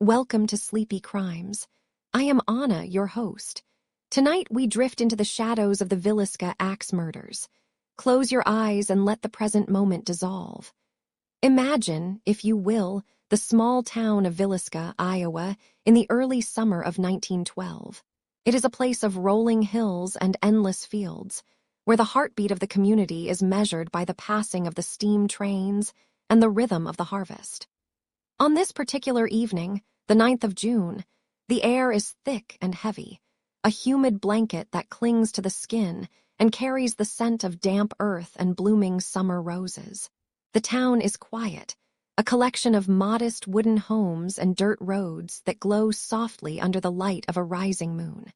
Welcome to Sleepy Crimes. I am Anna, your host. Tonight we drift into the shadows of the Villisca Axe Murders. Close your eyes and let the present moment dissolve. Imagine, if you will, the small town of Villisca, Iowa, in the early summer of 1912. It is a place of rolling hills and endless fields, where the heartbeat of the community is measured by the passing of the steam trains and the rhythm of the harvest. On this particular evening, the 9th of June, the air is thick and heavy, a humid blanket that clings to the skin and carries the scent of damp earth and blooming summer roses. The town is quiet, a collection of modest wooden homes and dirt roads that glow softly under the light of a rising moon.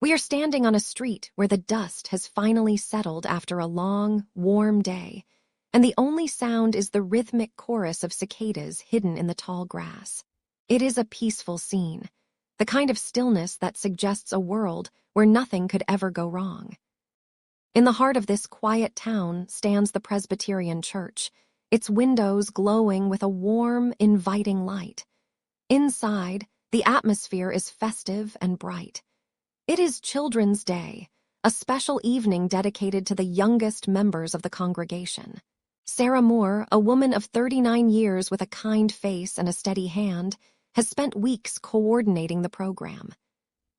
We are standing on a street where the dust has finally settled after a long, warm day, and the only sound is the rhythmic chorus of cicadas hidden in the tall grass. It is a peaceful scene, the kind of stillness that suggests a world where nothing could ever go wrong. In the heart of this quiet town stands the Presbyterian Church, its windows glowing with a warm, inviting light. Inside, the atmosphere is festive and bright. It is Children's Day, a special evening dedicated to the youngest members of the congregation. Sarah Moore, a woman of 39 years with a kind face and a steady hand, has spent weeks coordinating the program.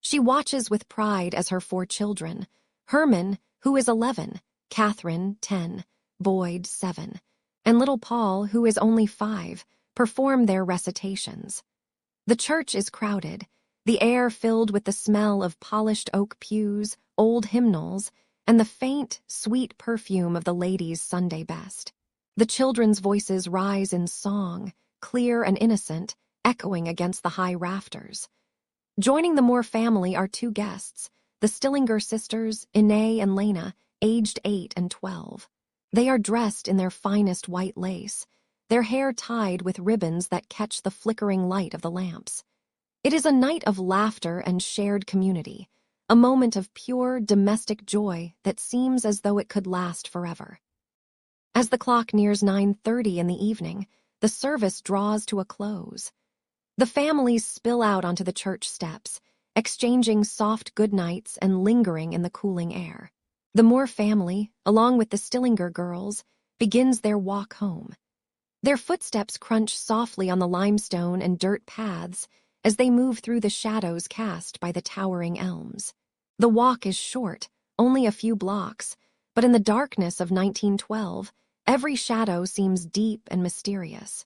She watches with pride as her 4 children, Herman, who is 11, Catherine, 10, Boyd, 7, and little Paul, who is only 5, perform their recitations. The church is crowded, the air filled with the smell of polished oak pews, old hymnals, and the faint, sweet perfume of the ladies' Sunday best. The children's voices rise in song, clear and innocent, echoing against the high rafters. Joining the Moore family are 2 guests, the Stillinger sisters, Inez and Lena, aged 8 and 12. They are dressed in their finest white lace, their hair tied with ribbons that catch the flickering light of the lamps. It is a night of laughter and shared community, a moment of pure domestic joy that seems as though it could last forever. As the clock nears 9:30 in the evening, the service draws to a close. The families spill out onto the church steps, exchanging soft goodnights and lingering in the cooling air. The Moore family, along with the Stillinger girls, begins their walk home. Their footsteps crunch softly on the limestone and dirt paths as they move through the shadows cast by the towering elms. The walk is short, only a few blocks, but in the darkness of 1912, every shadow seems deep and mysterious.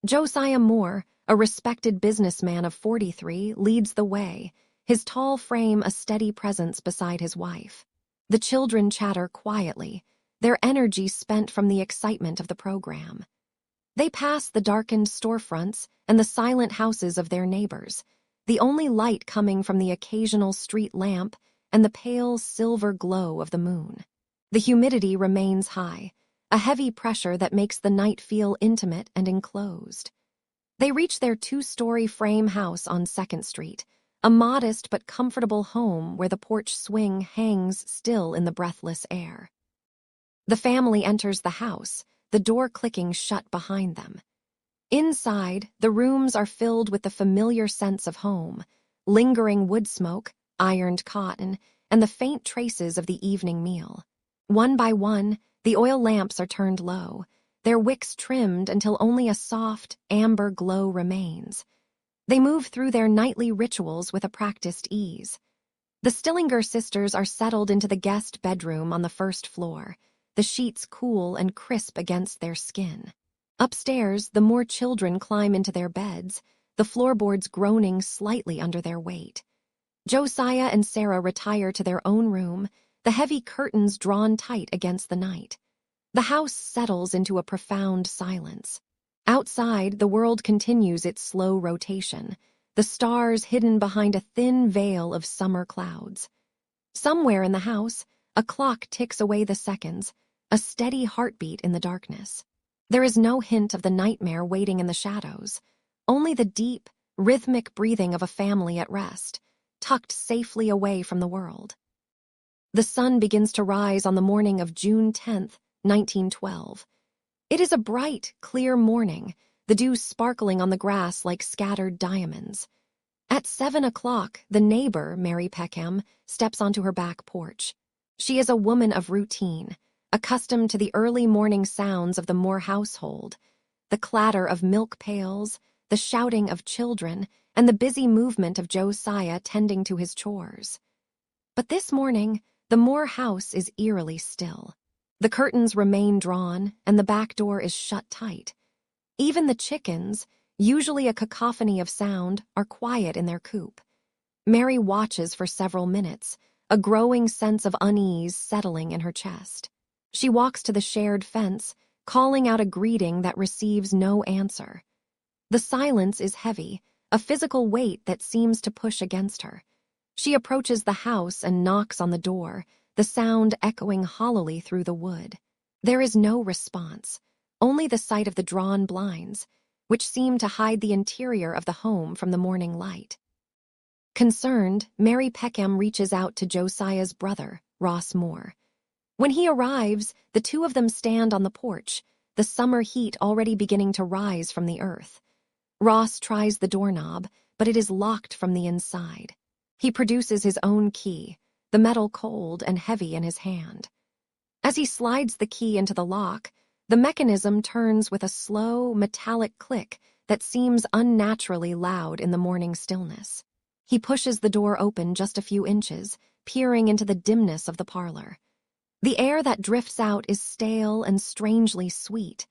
Josiah Moore, a respected businessman of 43, leads the way, his tall frame a steady presence beside his wife. The children chatter quietly, their energy spent from the excitement of the program. They pass the darkened storefronts and the silent houses of their neighbors, the only light coming from the occasional street lamp and the pale silver glow of the moon. The humidity remains high, a heavy pressure that makes the night feel intimate and enclosed. They reach their 2-story frame house on 2nd Street, a modest but comfortable home where the porch swing hangs still in the breathless air. The family enters the house, the door clicking shut behind them. Inside, the rooms are filled with the familiar sense of home, lingering wood smoke, ironed cotton, and the faint traces of the evening meal. One by one, the oil lamps are turned low, their wicks trimmed until only a soft, amber glow remains. They move through their nightly rituals with a practiced ease. The Stillinger sisters are settled into the guest bedroom on the 1st floor, the sheets cool and crisp against their skin. Upstairs, the Moore children climb into their beds, the floorboards groaning slightly under their weight. Josiah and Sarah retire to their own room, the heavy curtains drawn tight against the night. The house settles into a profound silence. Outside, the world continues its slow rotation, the stars hidden behind a thin veil of summer clouds. Somewhere in the house, a clock ticks away the seconds, a steady heartbeat in the darkness. There is no hint of the nightmare waiting in the shadows, only the deep, rhythmic breathing of a family at rest, tucked safely away from the world. The sun begins to rise on the morning of June 10th, 1912. It is a bright, clear morning, the dew sparkling on the grass like scattered diamonds. At 7 o'clock, the neighbor, Mary Peckham, steps onto her back porch. She is a woman of routine, accustomed to the early morning sounds of the Moore household, the clatter of milk pails, the shouting of children, and the busy movement of Josiah tending to his chores. But this morning, the Moore house is eerily still. The curtains remain drawn, and the back door is shut tight. Even the chickens, usually a cacophony of sound, are quiet in their coop. Mary watches for several minutes, a growing sense of unease settling in her chest. She walks to the shared fence, calling out a greeting that receives no answer. The silence is heavy, a physical weight that seems to push against her. She approaches the house and knocks on the door, the sound echoing hollowly through the wood. There is no response, only the sight of the drawn blinds, which seem to hide the interior of the home from the morning light. Concerned, Mary Peckham reaches out to Josiah's brother, Ross Moore. When he arrives, the two of them stand on the porch, the summer heat already beginning to rise from the earth. Ross tries the doorknob, but it is locked from the inside. He produces his own key, the metal cold and heavy in his hand. As he slides the key into the lock, the mechanism turns with a slow, metallic click that seems unnaturally loud in the morning stillness. He pushes the door open just a few inches, peering into the dimness of the parlor. The air that drifts out is stale and strangely sweet.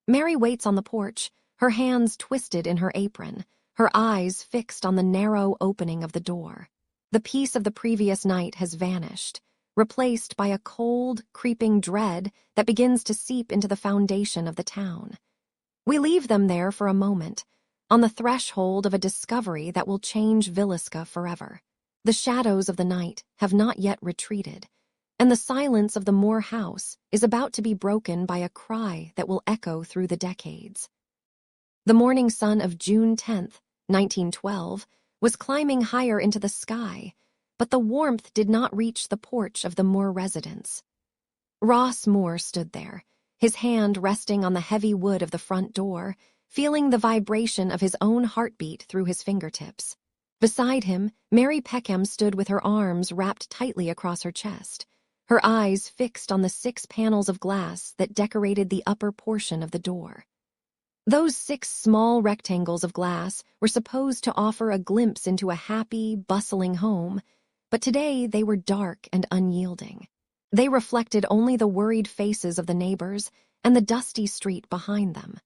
Mary waits on the porch, her hands twisted in her apron, her eyes fixed on the narrow opening of the door. The peace of the previous night has vanished, replaced by a cold, creeping dread that begins to seep into the foundation of the town. We leave them there for a moment, on the threshold of a discovery that will change Villisca forever. The shadows of the night have not yet retreated, and the silence of the Moore house is about to be broken by a cry that will echo through the decades. The morning sun of June 10th, 1912, was climbing higher into the sky, but the warmth did not reach the porch of the Moore residence. Ross Moore stood there, his hand resting on the heavy wood of the front door, feeling the vibration of his own heartbeat through his fingertips. Beside him, Mary Peckham stood with her arms wrapped tightly across her chest, her eyes fixed on the 6 panels of glass that decorated the upper portion of the door. Those 6 small rectangles of glass were supposed to offer a glimpse into a happy, bustling home, but today they were dark and unyielding. They reflected only the worried faces of the neighbors and the dusty street behind them.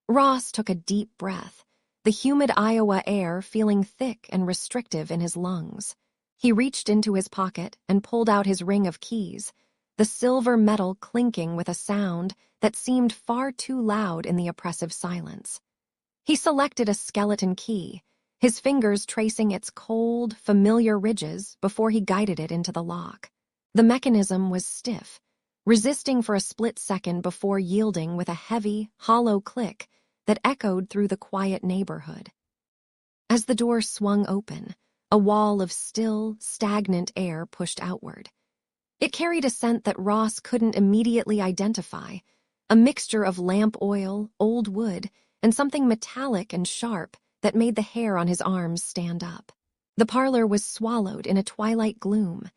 Ross took a deep breath, the humid Iowa air feeling thick and restrictive in his lungs. He reached into his pocket and pulled out his ring of keys, the silver metal clinking with a sound that seemed far too loud in the oppressive silence. He selected a skeleton key, his fingers tracing its cold, familiar ridges before he guided it into the lock. The mechanism was stiff, resisting for a split second before yielding with a heavy, hollow click that echoed through the quiet neighborhood. As the door swung open, a wall of still, stagnant air pushed outward. It carried a scent that Ross couldn't immediately identify, a mixture of lamp oil, old wood, and something metallic and sharp that made the hair on his arms stand up. The parlor was swallowed in a twilight gloom.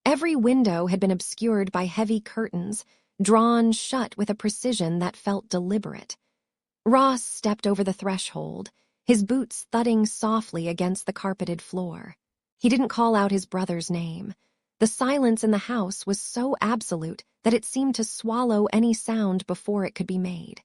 Every window had been obscured by heavy curtains, drawn shut with a precision that felt deliberate. Ross stepped over the threshold, his boots thudding softly against the carpeted floor. He didn't call out his brother's name. The silence in the house was so absolute that it seemed to swallow any sound before it could be made.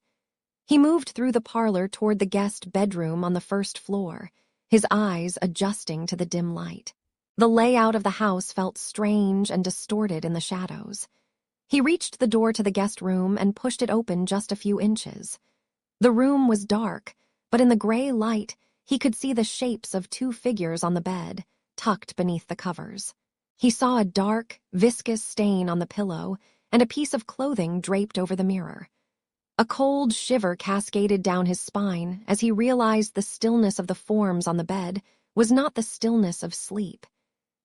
He moved through the parlor toward the guest bedroom on the first floor, his eyes adjusting to the dim light. The layout of the house felt strange and distorted in the shadows. He reached the door to the guest room and pushed it open just a few inches. The room was dark, but in the gray light, he could see the shapes of 2 figures on the bed, tucked beneath the covers. He saw a dark, viscous stain on the pillow and a piece of clothing draped over the mirror. A cold shiver cascaded down his spine as he realized the stillness of the forms on the bed was not the stillness of sleep.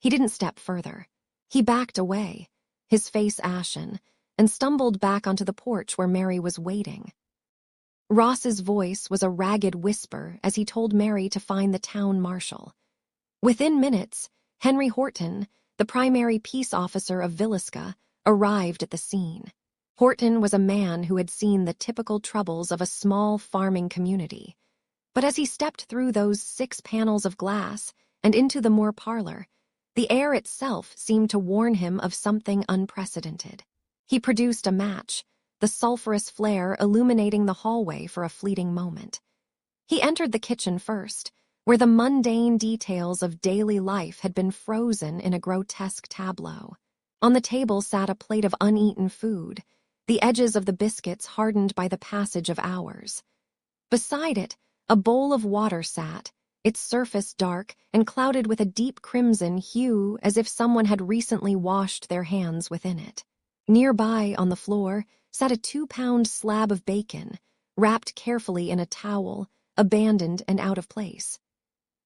He didn't step further. He backed away, his face ashen, and stumbled back onto the porch where Mary was waiting. Ross's voice was a ragged whisper as he told Mary to find the town marshal. Within minutes, Henry Horton, the primary peace officer of Villisca, arrived at the scene. Horton was a man who had seen the typical troubles of a small farming community. But as he stepped through those 6 panels of glass and into the Moore parlor, the air itself seemed to warn him of something unprecedented. He produced a match, the sulphurous flare illuminating the hallway for a fleeting moment. He entered the kitchen first, where the mundane details of daily life had been frozen in a grotesque tableau. On the table sat a plate of uneaten food, the edges of the biscuits hardened by the passage of hours. Beside it, a bowl of water sat, its surface dark and clouded with a deep crimson hue as if someone had recently washed their hands within it. Nearby, on the floor, sat a 2-pound slab of bacon, wrapped carefully in a towel, abandoned and out of place.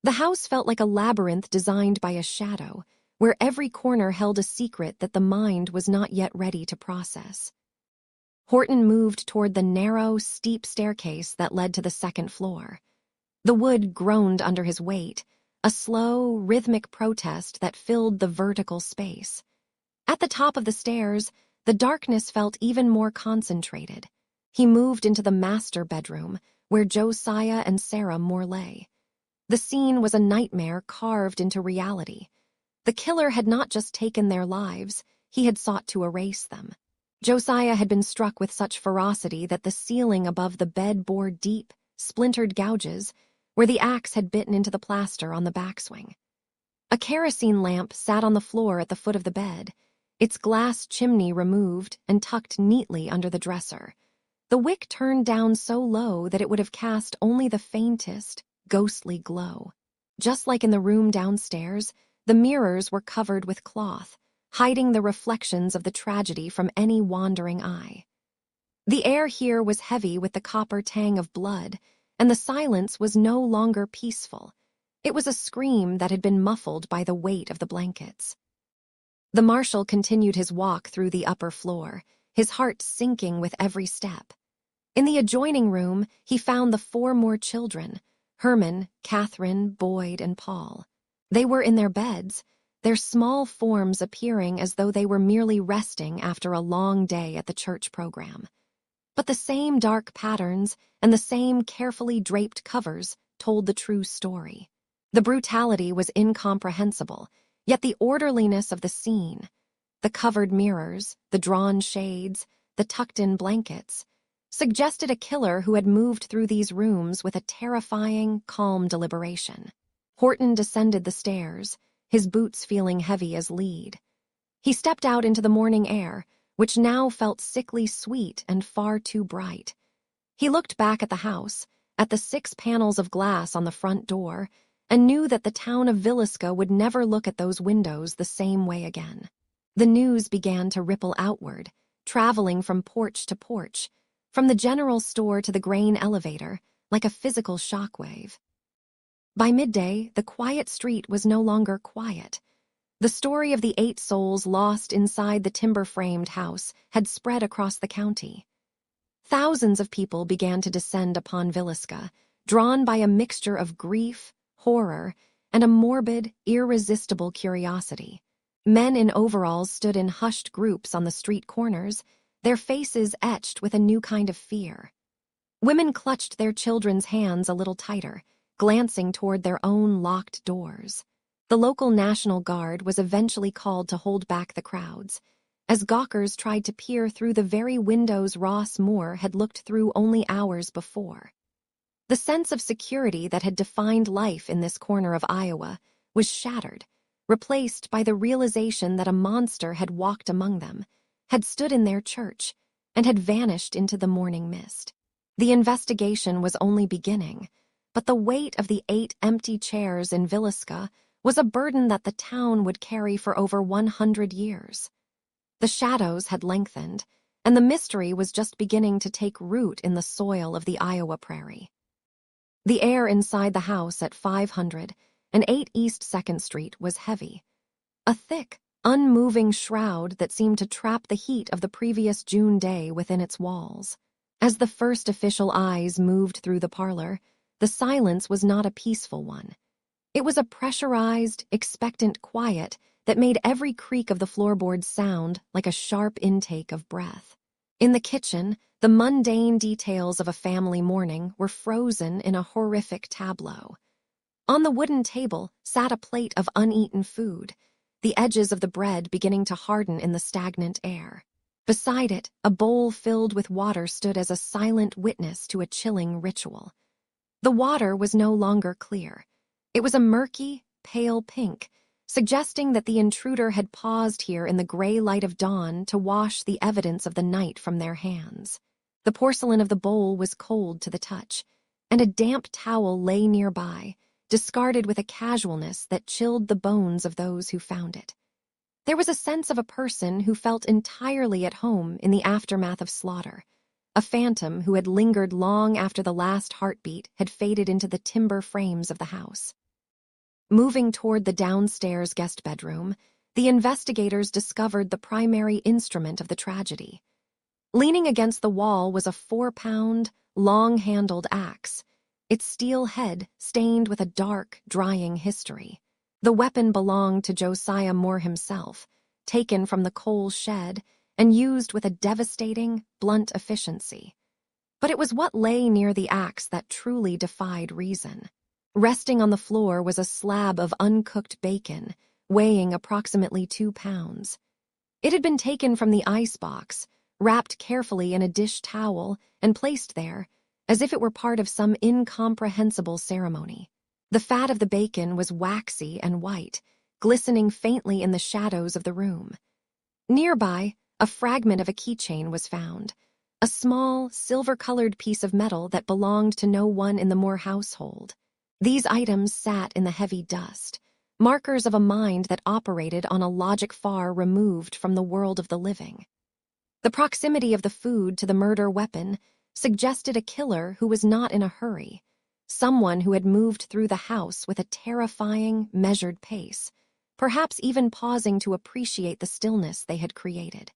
The house felt like a labyrinth designed by a shadow, where every corner held a secret that the mind was not yet ready to process. Horton moved toward the narrow, steep staircase that led to the 2nd floor. The wood groaned under his weight, a slow, rhythmic protest that filled the vertical space. At the top of the stairs, the darkness felt even more concentrated. He moved into the master bedroom, where Josiah and Sarah Moore lay. The scene was a nightmare carved into reality. The killer had not just taken their lives, he had sought to erase them. Josiah had been struck with such ferocity that the ceiling above the bed bore deep, splintered gouges where the axe had bitten into the plaster on the backswing. A kerosene lamp sat on the floor at the foot of the bed, its glass chimney removed and tucked neatly under the dresser. The wick turned down so low that it would have cast only the faintest, ghostly glow. Just like in the room downstairs, the mirrors were covered with cloth, hiding the reflections of the tragedy from any wandering eye. The air here was heavy with the copper tang of blood, and the silence was no longer peaceful. It was a scream that had been muffled by the weight of the blankets. The marshal continued his walk through the upper floor, his heart sinking with every step. In the adjoining room, he found the 4 more children, Herman, Catherine, Boyd, and Paul. They were in their beds, their small forms appearing as though they were merely resting after a long day at the church program. But the same dark patterns and the same carefully draped covers told the true story. The brutality was incomprehensible, yet the orderliness of the scene, the covered mirrors, the drawn shades, the tucked-in blankets, suggested a killer who had moved through these rooms with a terrifying, calm deliberation. Horton descended the stairs, his boots feeling heavy as lead. He stepped out into the morning air, which now felt sickly sweet and far too bright. He looked back at the house, at the 6 panels of glass on the front door, and knew that the town of Villisca would never look at those windows the same way again. The news began to ripple outward, traveling from porch to porch, from the general store to the grain elevator, like a physical shockwave. By midday, the quiet street was no longer quiet. The story of the 8 souls lost inside the timber-framed house had spread across the county. Thousands of people began to descend upon Villisca, drawn by a mixture of grief, horror, and a morbid, irresistible curiosity. Men in overalls stood in hushed groups on the street corners, their faces etched with a new kind of fear. Women clutched their children's hands a little tighter, glancing toward their own locked doors. The local National Guard was eventually called to hold back the crowds, as gawkers tried to peer through the very windows Ross Moore had looked through only hours before. The sense of security that had defined life in this corner of Iowa was shattered, replaced by the realization that a monster had walked among them, had stood in their church, and had vanished into the morning mist. The investigation was only beginning, but the weight of the 8 empty chairs in Villisca was a burden that the town would carry for over 100 years. The shadows had lengthened, and the mystery was just beginning to take root in the soil of the Iowa prairie. The air inside the house at 500 and 8 East 2nd Street was heavy, a thick, unmoving shroud that seemed to trap the heat of the previous June day within its walls. As the first official eyes moved through the parlor, the silence was not a peaceful one. It was a pressurized, expectant quiet that made every creak of the floorboards sound like a sharp intake of breath. In the kitchen, the mundane details of a family morning were frozen in a horrific tableau. On the wooden table sat a plate of uneaten food, the edges of the bread beginning to harden in the stagnant air. Beside it, a bowl filled with water stood as a silent witness to a chilling ritual. The water was no longer clear. It was a murky, pale pink, suggesting that the intruder had paused here in the gray light of dawn to wash the evidence of the night from their hands. The porcelain of the bowl was cold to the touch, and a damp towel lay nearby, discarded with a casualness that chilled the bones of those who found it. There was a sense of a person who felt entirely at home in the aftermath of slaughter, a phantom who had lingered long after the last heartbeat had faded into the timber frames of the house. Moving toward the downstairs guest bedroom, the investigators discovered the primary instrument of the tragedy. Leaning against the wall was a 4-pound, long-handled axe, its steel head stained with a dark, drying history. The weapon belonged to Josiah Moore himself, taken from the coal shed and used with a devastating, blunt efficiency. But it was what lay near the axe that truly defied reason. Resting on the floor was a slab of uncooked bacon, weighing approximately 2 pounds. It had been taken from the icebox, wrapped carefully in a dish towel, and placed there, as if it were part of some incomprehensible ceremony. The fat of the bacon was waxy and white, glistening faintly in the shadows of the room. Nearby, a fragment of a keychain was found, a small, silver-colored piece of metal that belonged to no one in the Moore household. These items sat in the heavy dust, markers of a mind that operated on a logic far removed from the world of the living. The proximity of the food to the murder weapon suggested a killer who was not in a hurry, someone who had moved through the house with a terrifying, measured pace, perhaps even pausing to appreciate the stillness they had created.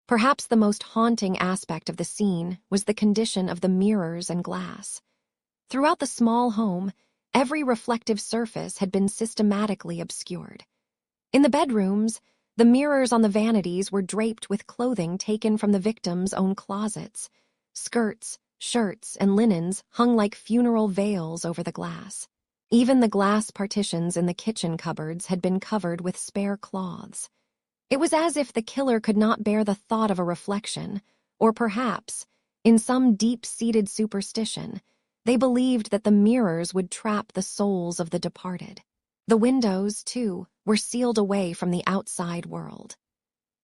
Perhaps the most haunting aspect of the scene was the condition of the mirrors and glass. Throughout the small home, every reflective surface had been systematically obscured. In the bedrooms, the mirrors on the vanities were draped with clothing taken from the victim's own closets. Skirts, shirts, and linens hung like funeral veils over the glass. Even the glass partitions in the kitchen cupboards had been covered with spare cloths. It was as if the killer could not bear the thought of a reflection, or perhaps, in some deep-seated superstition, they believed that the mirrors would trap the souls of the departed. The windows, too, were sealed away from the outside world.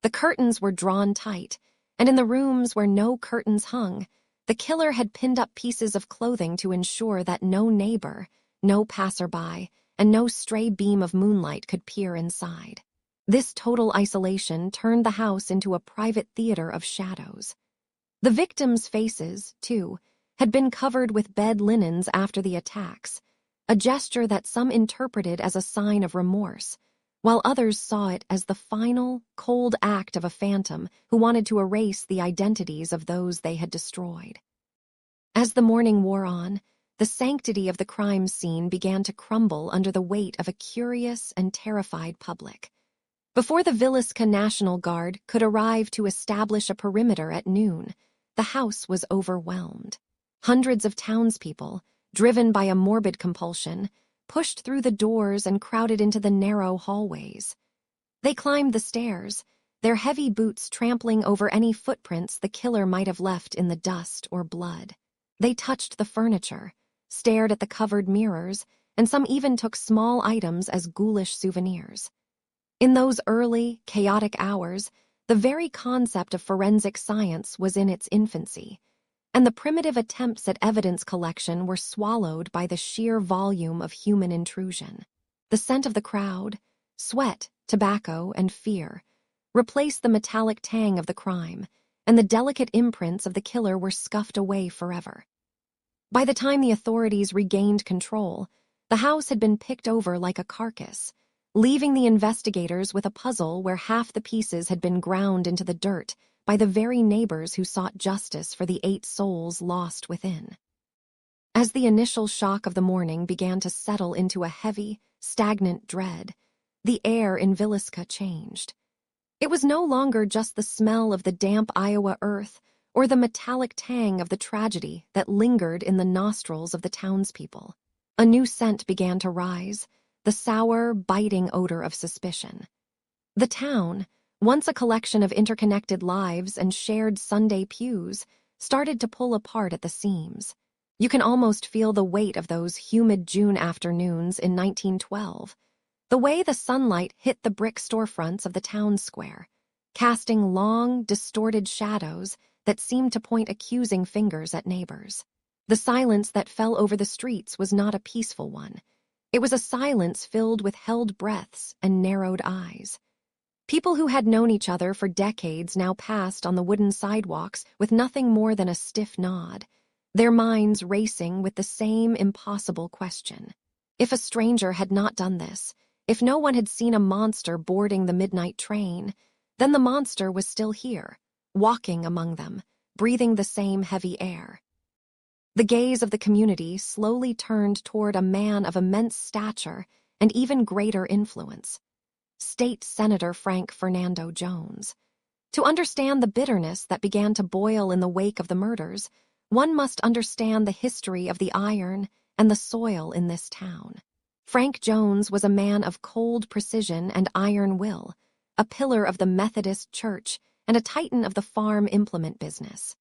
The curtains were drawn tight, and in the rooms where no curtains hung, the killer had pinned up pieces of clothing to ensure that no neighbor, no passerby, and no stray beam of moonlight could peer inside. This total isolation turned the house into a private theater of shadows. The victims' faces, too, had been covered with bed linens after the attacks, a gesture that some interpreted as a sign of remorse, while others saw it as the final, cold act of a phantom who wanted to erase the identities of those they had destroyed. As the morning wore on, the sanctity of the crime scene began to crumble under the weight of a curious and terrified public. Before the Villisca National Guard could arrive to establish a perimeter at noon, the house was overwhelmed. Hundreds of townspeople, driven by a morbid compulsion, pushed through the doors and crowded into the narrow hallways. They climbed the stairs, their heavy boots trampling over any footprints the killer might have left in the dust or blood. They touched the furniture, stared at the covered mirrors, and some even took small items as ghoulish souvenirs. In those early, chaotic hours, the very concept of forensic science was in its infancy, and the primitive attempts at evidence collection were swallowed by the sheer volume of human intrusion. The scent of the crowd, sweat, tobacco, and fear replaced the metallic tang of the crime, and the delicate imprints of the killer were scuffed away forever. By the time the authorities regained control, the house had been picked over like a carcass, leaving the investigators with a puzzle where half the pieces had been ground into the dirt by the very neighbors who sought justice for the 8 souls lost within. As the initial shock of the morning began to settle into a heavy, stagnant dread, the air in Villisca changed. It was no longer just the smell of the damp Iowa earth or the metallic tang of the tragedy that lingered in the nostrils of the townspeople. A new scent began to rise, the sour, biting odor of suspicion. The town, once a collection of interconnected lives and shared Sunday pews, started to pull apart at the seams. You can almost feel the weight of those humid June afternoons in 1912, the way the sunlight hit the brick storefronts of the town square, casting long, distorted shadows that seemed to point accusing fingers at neighbors. The silence that fell over the streets was not a peaceful one. It was a silence filled with held breaths and narrowed eyes. People who had known each other for decades now passed on the wooden sidewalks with nothing more than a stiff nod, their minds racing with the same impossible question. If a stranger had not done this, if no one had seen a monster boarding the midnight train, then the monster was still here, walking among them, breathing the same heavy air. The gaze of the community slowly turned toward a man of immense stature and even greater influence, State Senator Frank Fernando Jones. To understand the bitterness that began to boil in the wake of the murders, one must understand the history of the iron and the soil in this town. Frank Jones was a man of cold precision and iron will, a pillar of the Methodist Church and a titan of the farm implement business.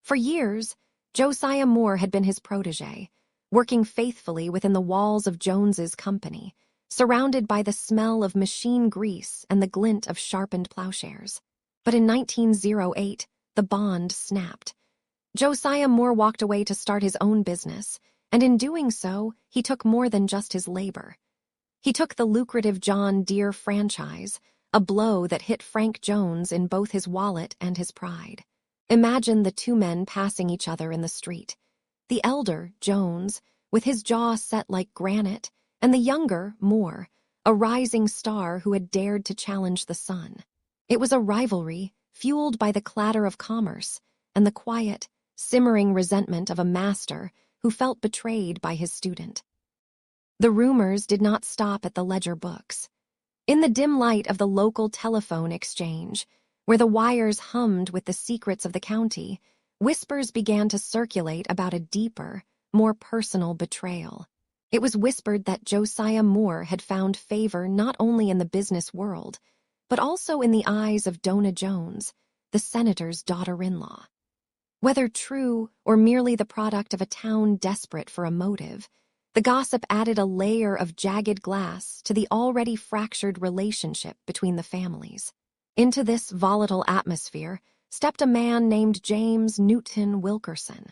For years, Josiah Moore had been his protege, working faithfully within the walls of Jones's company, surrounded by the smell of machine grease and the glint of sharpened plowshares. But in 1908, the bond snapped. Josiah Moore walked away to start his own business, and in doing so, he took more than just his labor. He took the lucrative John Deere franchise, a blow that hit Frank Jones in both his wallet and his pride. Imagine the two men passing each other in the street. The elder, Jones, with his jaw set like granite, and the younger, Moore, a rising star who had dared to challenge the sun. It was a rivalry fueled by the clatter of commerce and the quiet, simmering resentment of a master who felt betrayed by his student. The rumors did not stop at the ledger books. In the dim light of the local telephone exchange, where the wires hummed with the secrets of the county, whispers began to circulate about a deeper, more personal betrayal. It was whispered that Josiah Moore had found favor not only in the business world, but also in the eyes of Donna Jones, the senator's daughter-in-law. Whether true or merely the product of a town desperate for a motive, the gossip added a layer of jagged glass to the already fractured relationship between the families. Into this volatile atmosphere stepped a man named James Newton Wilkerson.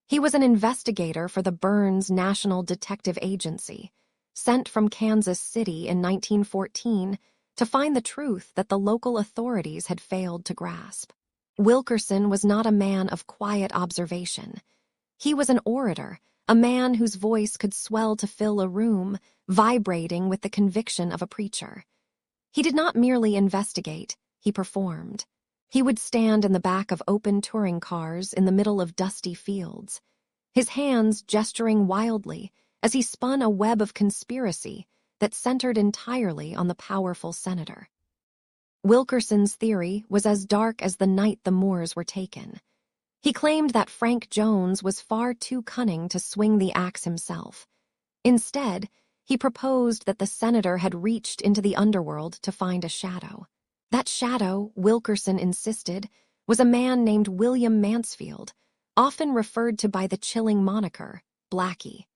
He was an investigator for the Burns National Detective Agency, sent from Kansas City in 1914 to find the truth that the local authorities had failed to grasp. Wilkerson was not a man of quiet observation. He was an orator, a man whose voice could swell to fill a room, vibrating with the conviction of a preacher. He did not merely investigate, he performed. He would stand in the back of open touring cars in the middle of dusty fields, his hands gesturing wildly as he spun a web of conspiracy that centered entirely on the powerful senator. Wilkerson's theory was as dark as the night the Moores were taken. He claimed that Frank Jones was far too cunning to swing the axe himself. Instead, he proposed that the senator had reached into the underworld to find a shadow. That shadow, Wilkerson insisted, was a man named William Mansfield, often referred to by the chilling moniker, Blackie.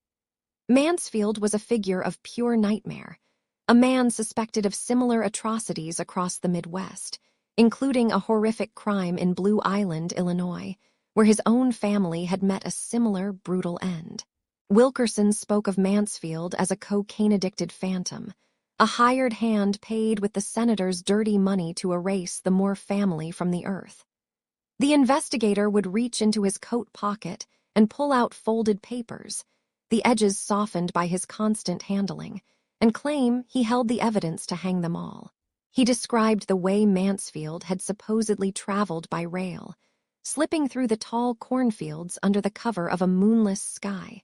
Mansfield was a figure of pure nightmare, a man suspected of similar atrocities across the Midwest, including a horrific crime in Blue Island, Illinois, where his own family had met a similar brutal end. Wilkerson spoke of Mansfield as a cocaine-addicted phantom, a hired hand paid with the senator's dirty money to erase the Moore family from the earth. The investigator would reach into his coat pocket and pull out folded papers, the edges softened by his constant handling, and claim he held the evidence to hang them all. He described the way Mansfield had supposedly traveled by rail, slipping through the tall cornfields under the cover of a moonless sky,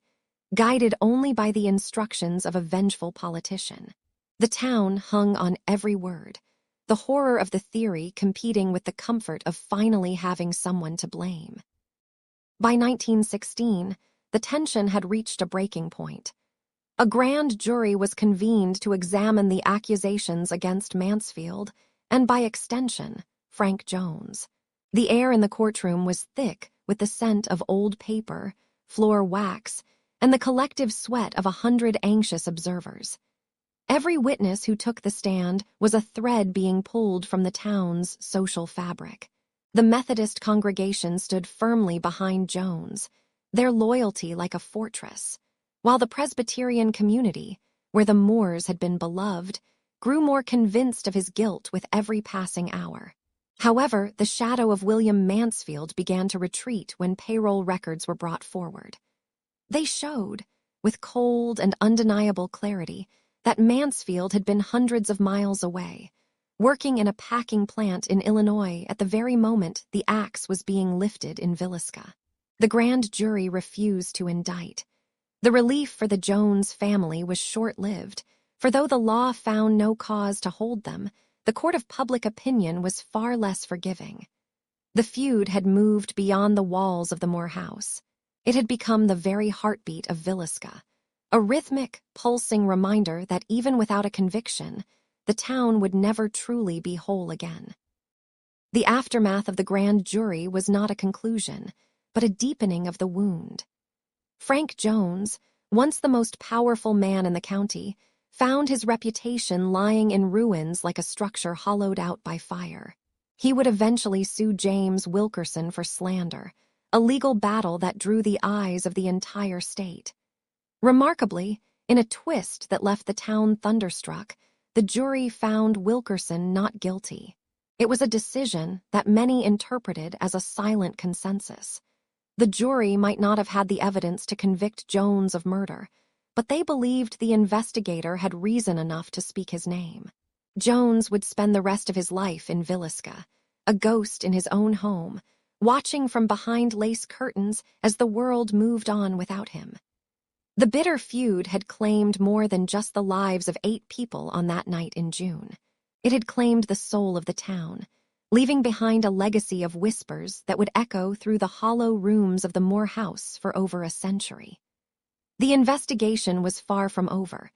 guided only by the instructions of a vengeful politician. The town hung on every word, the horror of the theory competing with the comfort of finally having someone to blame. By 1916, the tension had reached a breaking point. A grand jury was convened to examine the accusations against Mansfield and, by extension, Frank Jones. The air in the courtroom was thick with the scent of old paper, floor wax, and the collective sweat of 100 anxious observers. Every witness who took the stand was a thread being pulled from the town's social fabric. The Methodist congregation stood firmly behind Jones, their loyalty like a fortress, while the Presbyterian community, where the Moores had been beloved, grew more convinced of his guilt with every passing hour. However, the shadow of William Mansfield began to retreat when payroll records were brought forward. They showed, with cold and undeniable clarity, that Mansfield had been hundreds of miles away, working in a packing plant in Illinois at the very moment the axe was being lifted in Villisca. The grand jury refused to indict. The relief for the Jones family was short-lived, for though the law found no cause to hold them, the court of public opinion was far less forgiving. The feud had moved beyond the walls of the Moore house. It had become the very heartbeat of Villisca, a rhythmic, pulsing reminder that even without a conviction, the town would never truly be whole again. The aftermath of the grand jury was not a conclusion, but a deepening of the wound. Frank Jones, once the most powerful man in the county, found his reputation lying in ruins like a structure hollowed out by fire. He would eventually sue James Wilkerson for slander, a legal battle that drew the eyes of the entire state. Remarkably, in a twist that left the town thunderstruck, the jury found Wilkerson not guilty. It was a decision that many interpreted as a silent consensus. The jury might not have had the evidence to convict Jones of murder, but they believed the investigator had reason enough to speak his name. Jones would spend the rest of his life in Villisca, a ghost in his own home, watching from behind lace curtains as the world moved on without him. The bitter feud had claimed more than just the lives of 8 people on that night in June. It had claimed the soul of the town, leaving behind a legacy of whispers that would echo through the hollow rooms of the Moore house for over a century. The investigation was far from over,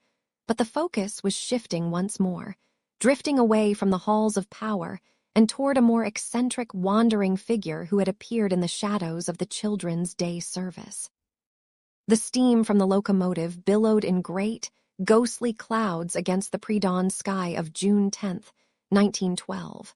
but the focus was shifting once more, drifting away from the halls of power and toward a more eccentric, wandering figure who had appeared in the shadows of the children's day service. The steam from the locomotive billowed in great, ghostly clouds against the pre-dawn sky of June 10, 1912.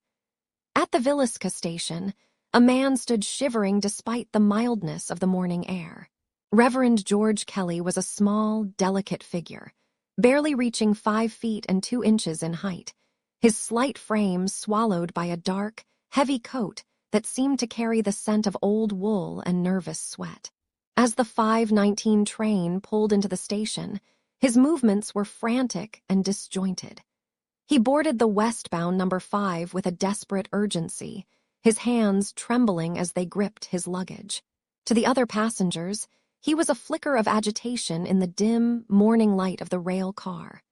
At the Villisca station, a man stood shivering despite the mildness of the morning air. Reverend George Kelly was a small, delicate figure, barely reaching 5 feet and 2 inches in height, his slight frame swallowed by a dark, heavy coat that seemed to carry the scent of old wool and nervous sweat. As the 5:19 train pulled into the station, his movements were frantic and disjointed. He boarded the westbound number 5 with a desperate urgency, his hands trembling as they gripped his luggage. To the other passengers, he was a flicker of agitation in the dim, morning light of the rail car.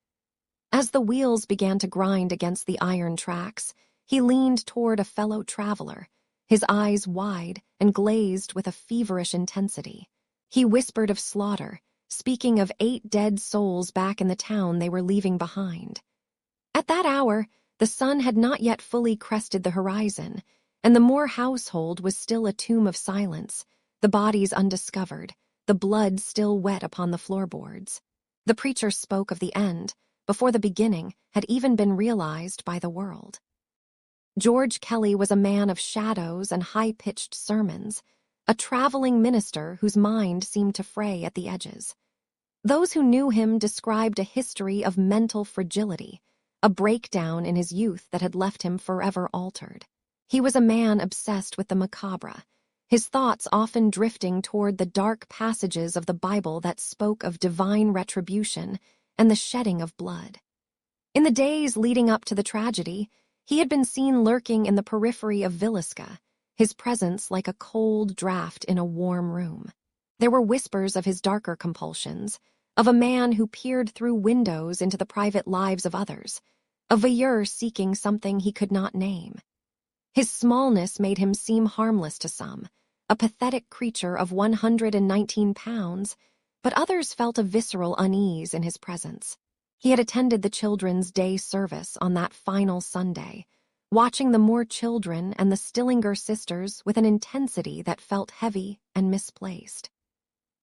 As the wheels began to grind against the iron tracks, he leaned toward a fellow traveler, his eyes wide and glazed with a feverish intensity. He whispered of slaughter, speaking of 8 dead souls back in the town they were leaving behind. At that hour, the sun had not yet fully crested the horizon, and the Moore household was still a tomb of silence, the bodies undiscovered, the blood still wet upon the floorboards. The preacher spoke of the end, before the beginning had even been realized by the world. George Kelly was a man of shadows and high-pitched sermons, a traveling minister whose mind seemed to fray at the edges. Those who knew him described a history of mental fragility, a breakdown in his youth that had left him forever altered. He was a man obsessed with the macabre, his thoughts often drifting toward the dark passages of the Bible that spoke of divine retribution and the shedding of blood. In the days leading up to the tragedy, he had been seen lurking in the periphery of Villisca, his presence like a cold draft in a warm room. There were whispers of his darker compulsions, of a man who peered through windows into the private lives of others, a voyeur seeking something he could not name. His smallness made him seem harmless to some, a pathetic creature of 119 pounds, but others felt a visceral unease in his presence. He had attended the children's day service on that final Sunday, watching the Moore children and the Stillinger sisters with an intensity that felt heavy and misplaced.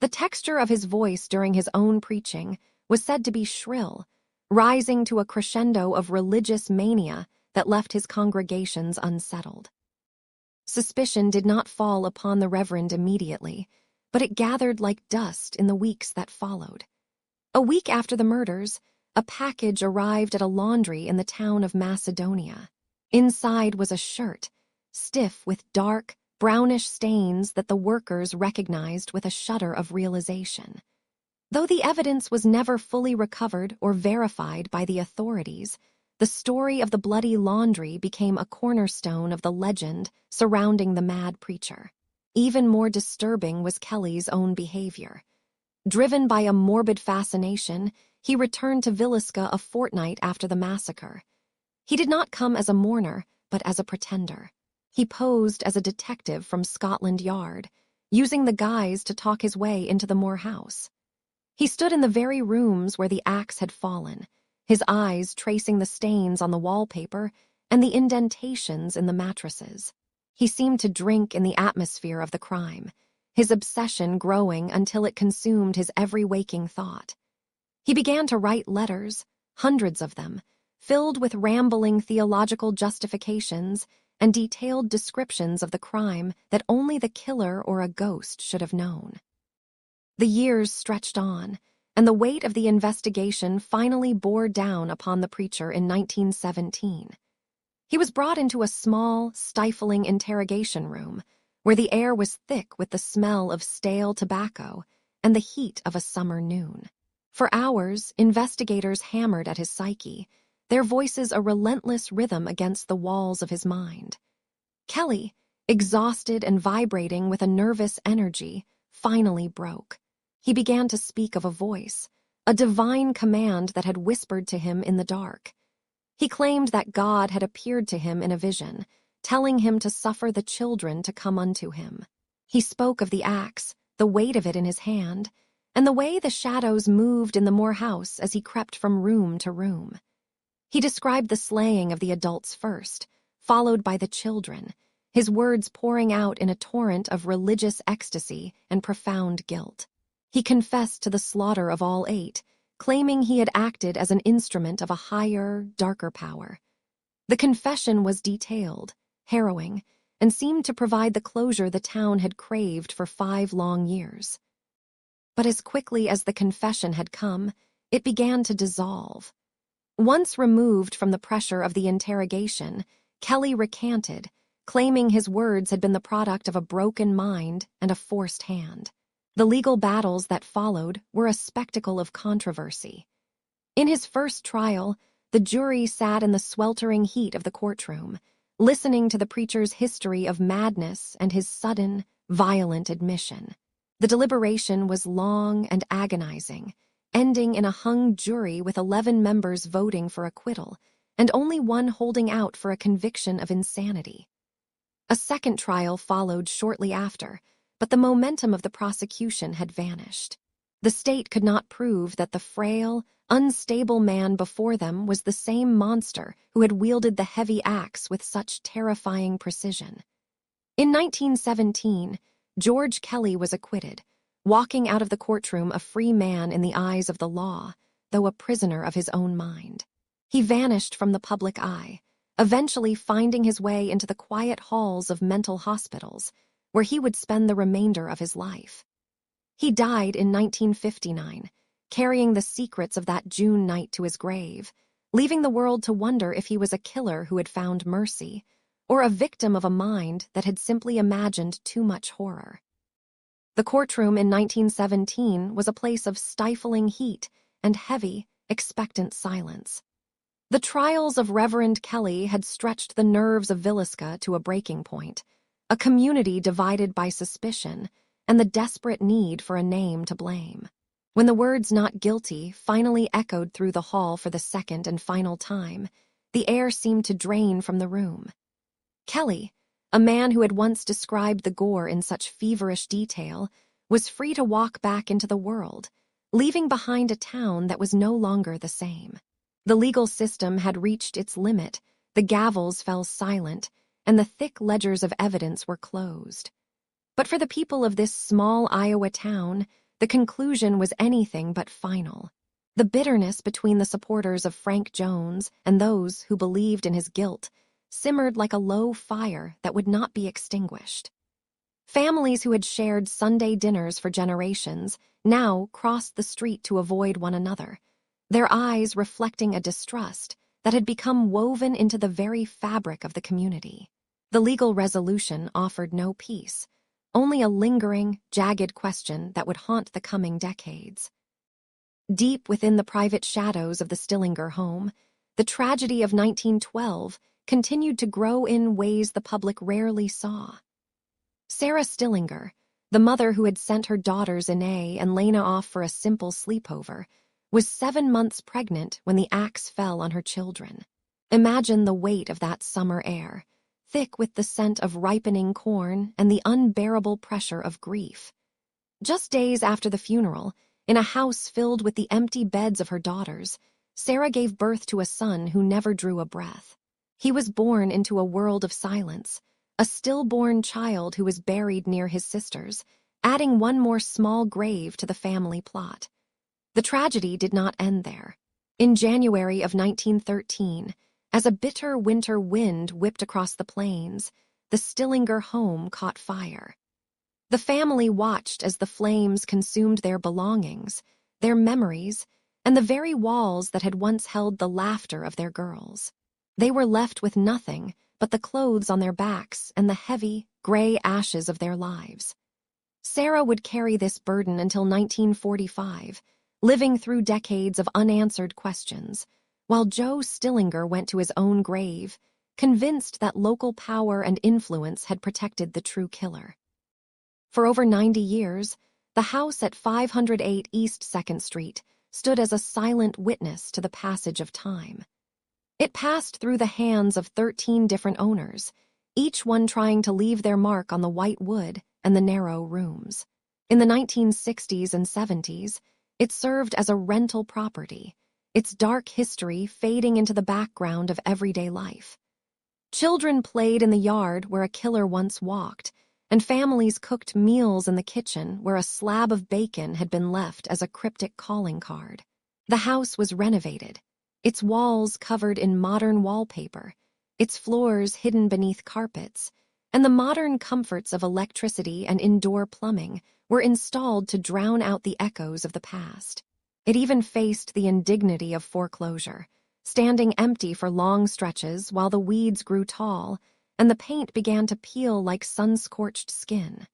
The texture of his voice during his own preaching was said to be shrill, rising to a crescendo of religious mania that left his congregations unsettled. Suspicion did not fall upon the Reverend immediately, but it gathered like dust in the weeks that followed. A week after the murders, a package arrived at a laundry in the town of Macedonia. Inside was a shirt, stiff with dark, brownish stains that the workers recognized with a shudder of realization. Though the evidence was never fully recovered or verified by the authorities, the story of the bloody laundry became a cornerstone of the legend surrounding the mad preacher. Even more disturbing was Kelly's own behavior. Driven by a morbid fascination, he returned to Villisca a fortnight after the massacre. He did not come as a mourner, but as a pretender. He posed as a detective from Scotland Yard, using the guise to talk his way into the Moore house. He stood in the very rooms where the axe had fallen, his eyes tracing the stains on the wallpaper and the indentations in the mattresses. He seemed to drink in the atmosphere of the crime, his obsession growing until it consumed his every waking thought. He began to write letters, hundreds of them, filled with rambling theological justifications and detailed descriptions of the crime that only the killer or a ghost should have known. The years stretched on, and the weight of the investigation finally bore down upon the preacher in 1917. He was brought into a small, stifling interrogation room, where the air was thick with the smell of stale tobacco and the heat of a summer noon. For hours, investigators hammered at his psyche, their voices a relentless rhythm against the walls of his mind. Kelly, exhausted and vibrating with a nervous energy, finally broke. He began to speak of a voice, a divine command that had whispered to him in the dark. He claimed that God had appeared to him in a vision, telling him to suffer the children to come unto him. He spoke of the axe, the weight of it in his hand, and the way the shadows moved in the Moore house as he crept from room to room. He described the slaying of the adults first, followed by the children, his words pouring out in a torrent of religious ecstasy and profound guilt. He confessed to the slaughter of all 8, claiming he had acted as an instrument of a higher, darker power. The confession was detailed, harrowing, and seemed to provide the closure the town had craved for 5 long years. But as quickly as the confession had come, it began to dissolve. Once removed from the pressure of the interrogation, Kelly recanted, claiming his words had been the product of a broken mind and a forced hand. The legal battles that followed were a spectacle of controversy. In his first trial, the jury sat in the sweltering heat of the courtroom, listening to the preacher's history of madness and his sudden, violent admission. The deliberation was long and agonizing, ending in a hung jury with 11 members voting for acquittal and only one holding out for a conviction of insanity. A second trial followed shortly after, but the momentum of the prosecution had vanished. The state could not prove that the frail, unstable man before them was the same monster who had wielded the heavy axe with such terrifying precision. In 1917, George Kelly was acquitted, walking out of the courtroom a free man in the eyes of the law, though a prisoner of his own mind. He vanished from the public eye, eventually finding his way into the quiet halls of mental hospitals, where he would spend the remainder of his life. He died in 1959, carrying the secrets of that June night to his grave, leaving the world to wonder if he was a killer who had found mercy, or a victim of a mind that had simply imagined too much horror. The courtroom in 1917 was a place of stifling heat and heavy, expectant silence. The trials of Reverend Kelly had stretched the nerves of Villisca to a breaking point, a community divided by suspicion and the desperate need for a name to blame. When the words "not guilty" finally echoed through the hall for the second and final time, the air seemed to drain from the room. Kelly, a man who had once described the gore in such feverish detail, was free to walk back into the world, leaving behind a town that was no longer the same. The legal system had reached its limit, the gavels fell silent, and the thick ledgers of evidence were closed. But for the people of this small Iowa town, the conclusion was anything but final. The bitterness between the supporters of Frank Jones and those who believed in his guilt simmered like a low fire that would not be extinguished. Families who had shared Sunday dinners for generations now crossed the street to avoid one another, their eyes reflecting a distrust that had become woven into the very fabric of the community. The legal resolution offered no peace, only a lingering, jagged question that would haunt the coming decades. Deep within the private shadows of the Stillinger home, the tragedy of 1912 continued to grow in ways the public rarely saw. Sarah Stillinger, the mother who had sent her daughters Inez and Lena off for a simple sleepover, was 7 months pregnant when the axe fell on her children. Imagine the weight of that summer air, thick with the scent of ripening corn and the unbearable pressure of grief. Just days after the funeral, in a house filled with the empty beds of her daughters, Sarah gave birth to a son who never drew a breath. He was born into a world of silence, a stillborn child who was buried near his sisters, adding one more small grave to the family plot. The tragedy did not end there. In January of 1913, as a bitter winter wind whipped across the plains, the Stillinger home caught fire. The family watched as the flames consumed their belongings, their memories, and the very walls that had once held the laughter of their girls. They were left with nothing but the clothes on their backs and the heavy, gray ashes of their lives. Sarah would carry this burden until 1945, living through decades of unanswered questions, while Joe Stillinger went to his own grave, convinced that local power and influence had protected the true killer. For over 90 years, the house at 508 East 2nd Street stood as a silent witness to the passage of time. It passed through the hands of 13 different owners, each one trying to leave their mark on the white wood and the narrow rooms. In the 1960s and 70s, it served as a rental property, its dark history fading into the background of everyday life. Children played in the yard where a killer once walked, and families cooked meals in the kitchen where a slab of bacon had been left as a cryptic calling card. The house was renovated, its walls covered in modern wallpaper, its floors hidden beneath carpets, and the modern comforts of electricity and indoor plumbing were installed to drown out the echoes of the past. It even faced the indignity of foreclosure, standing empty for long stretches while the weeds grew tall and the paint began to peel like sun-scorched skin.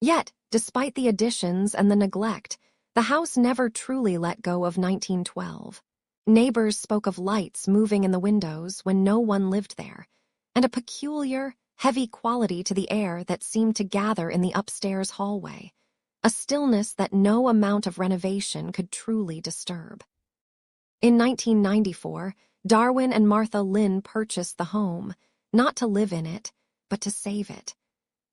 Yet, despite the additions and the neglect, the house never truly let go of 1912. Neighbors spoke of lights moving in the windows when no one lived there, and a peculiar, heavy quality to the air that seemed to gather in the upstairs hallway, a stillness that no amount of renovation could truly disturb. In 1994, Darwin and Martha Lynn purchased the home, not to live in it, but to save it.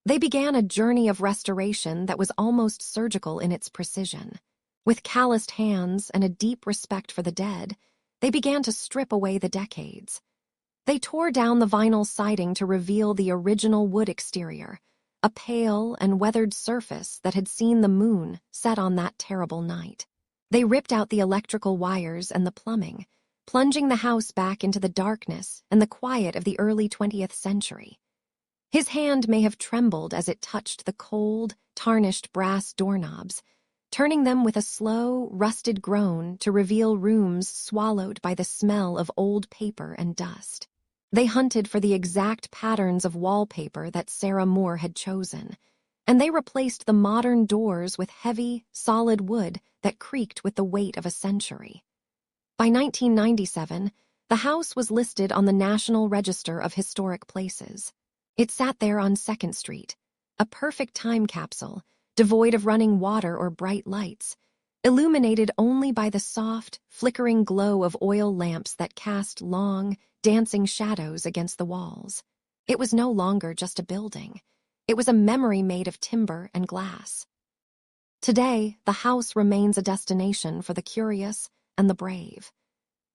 They began a journey of restoration that was almost surgical in its precision. With calloused hands and a deep respect for the dead, they began to strip away the decades. They tore down the vinyl siding to reveal the original wood exterior, a pale and weathered surface that had seen the moon set on that terrible night. They ripped out the electrical wires and the plumbing, plunging the house back into the darkness and the quiet of the early 20th century. His hand may have trembled as it touched the cold, tarnished brass doorknobs, turning them with a slow, rusted groan to reveal rooms swallowed by the smell of old paper and dust. They hunted for the exact patterns of wallpaper that Sarah Moore had chosen, and they replaced the modern doors with heavy, solid wood that creaked with the weight of a century. By 1997, The house was listed on the National Register of Historic Places. It sat there on 2nd Street, a perfect time capsule, devoid of running water or bright lights, illuminated only by the soft, flickering glow of oil lamps that cast long, dancing shadows against the walls. It was no longer just a building. It was a memory made of timber and glass. Today, the house remains a destination for the curious and the brave.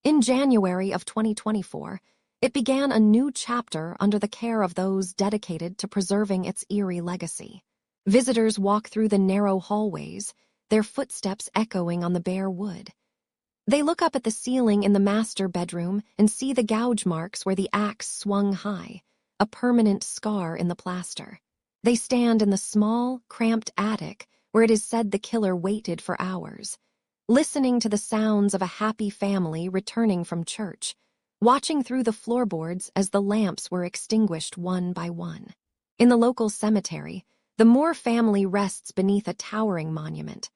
In January of 2024, it began a new chapter under the care of those dedicated to preserving its eerie legacy. Visitors walk through the narrow hallways, their footsteps echoing on the bare wood. They look up at the ceiling in the master bedroom and see the gouge marks where the axe swung high, a permanent scar in the plaster. They stand in the small, cramped attic where it is said the killer waited for hours, listening to the sounds of a happy family returning from church, watching through the floorboards as the lamps were extinguished one by one. In the local cemetery, the Moore family rests beneath a towering monument,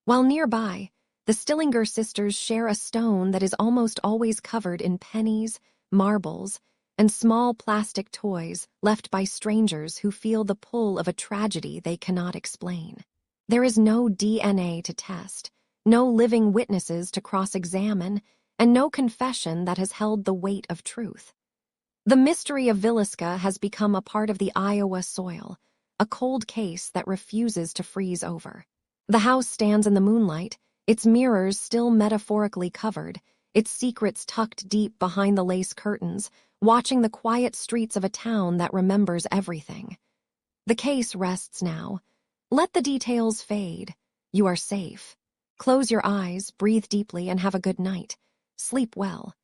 while nearby, the Stillinger sisters share a stone that is almost always covered in pennies, marbles, and small plastic toys left by strangers who feel the pull of a tragedy they cannot explain. There is no DNA to test, no living witnesses to cross-examine, and no confession that has held the weight of truth. The mystery of Villisca has become a part of the Iowa soil, a cold case that refuses to freeze over. The house stands in the moonlight, its mirrors still metaphorically covered, its secrets tucked deep behind the lace curtains, watching the quiet streets of a town that remembers everything. The case rests now. Let the details fade. You are safe. Close your eyes, breathe deeply, and have a good night. Sleep well.